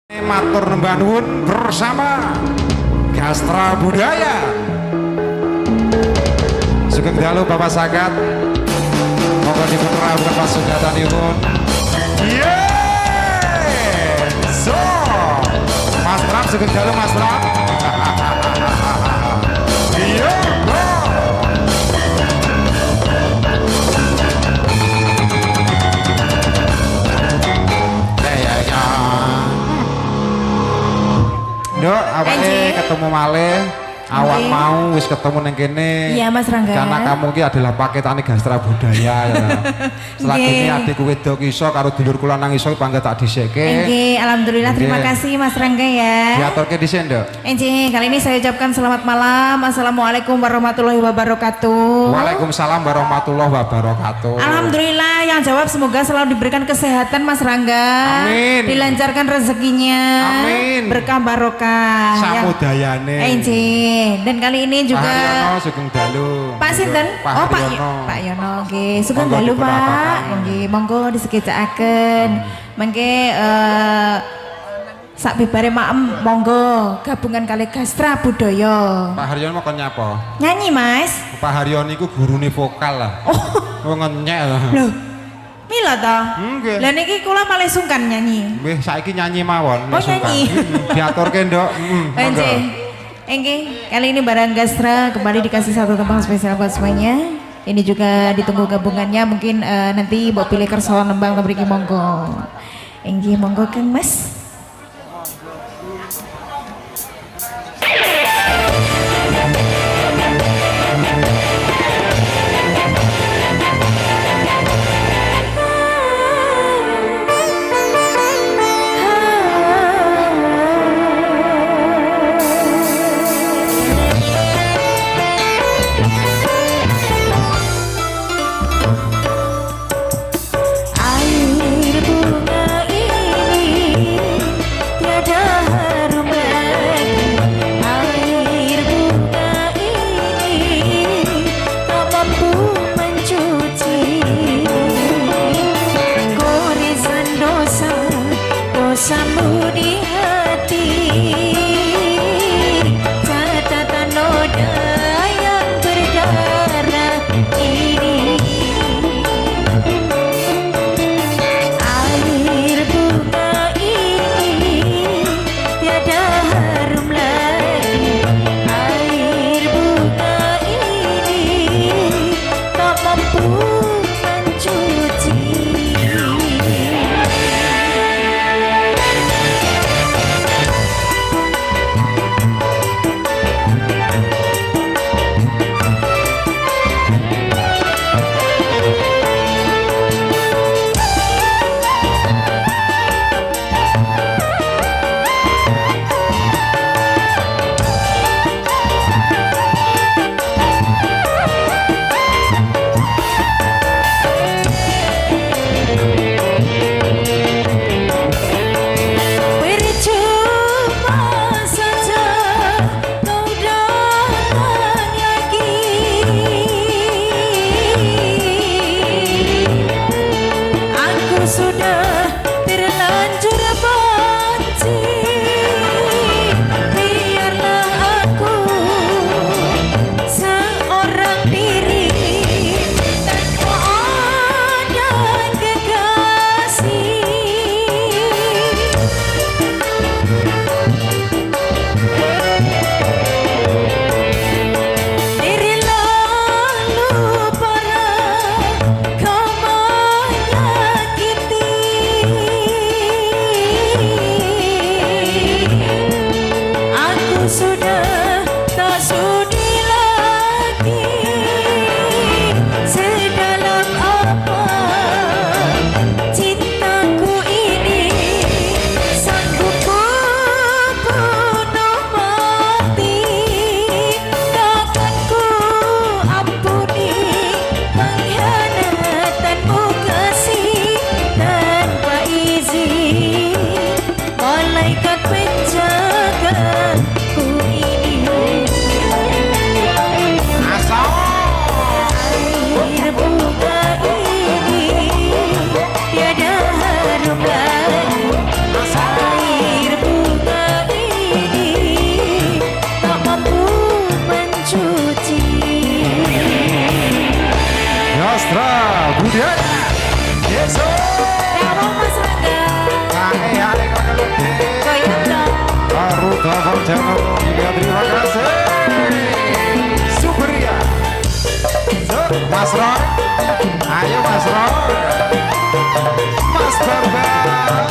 Matur nembah nuwun bersama Gastra Budaya. Sugeng dalu Bapak Sakat. Monggo dipun rawuh pasugatanipun. So, Mas Trap sugeng dalu Mas Trap. Iya, bro. Nduk, awake ketemu malih. Awak mau wis ketemu neng kene. Iya Mas Rangga. Karena kamu ki adalah paketane Gastra Budaya ya. Selagi ini adikku wedok iso karo dulur kula nang iso pangga tak dhisekke. Nggih, alhamdulillah terima kasih Mas Rangga ya. Diaturke dhisik, Nduk. Nggih, kali ini saya ucapkan selamat malam. Assalamualaikum warahmatullahi wabarakatuh. Waalaikumsalam warahmatullahi wabarakatuh. Alhamdulillah, yang jawab semoga selalu diberikan kesehatan Mas Rangga. Amin. Dilancarkan rezekinya. Amin. Berkah barokah. Samudayane. Dan kali ini juga Pak Yono sugeng dalu. Pak Sinten? Oh Pak Yono. Nggih, sugeng dalu Pak. Nggih, monggo disegejakaken. Mengke sak bebare maem monggo gabungan kali Gastra Budaya. Pak Haryono kok nyapa? Nyanyi Mas. Pak Haryono iku gurune vokal lah. Oh ngenyek lah. Loh. Mila ta? Nggih. Lah niki kula malah sungkan nyanyi. Wih, saiki nyanyi mawon. Oh nyanyi. Diaturke, Nduk. Nggih. Nggih, kali ini barang Gastra kembali dikasih satu tempat spesial buat semuanya. Ini juga ditunggu gabungannya, mungkin nanti mbok pilih kerso nembang mriki monggo. Nggih, monggo Kang Mas. Dosamu di hati, catatan noda yang berdarah ini. Air bunga ini tiada harum lagi. Air bunga ini tak mampu mencuci. Sudah terlanjur benci, biarlah aku seorang diri tanpa ada kekasih. Diri lalu parah kau sudah tak sudi lagi. Sedalam apa cintaku ini, sanggup bunuh mati. Takkan ku ampuni pengkhianatanmu kasih tanpa izin. Malaikat penjaga air Goyang dong. Aruta Forjano, ya terima kasih. Super ya. Mas Roy, ayo Mas Roy. Mas Bambang,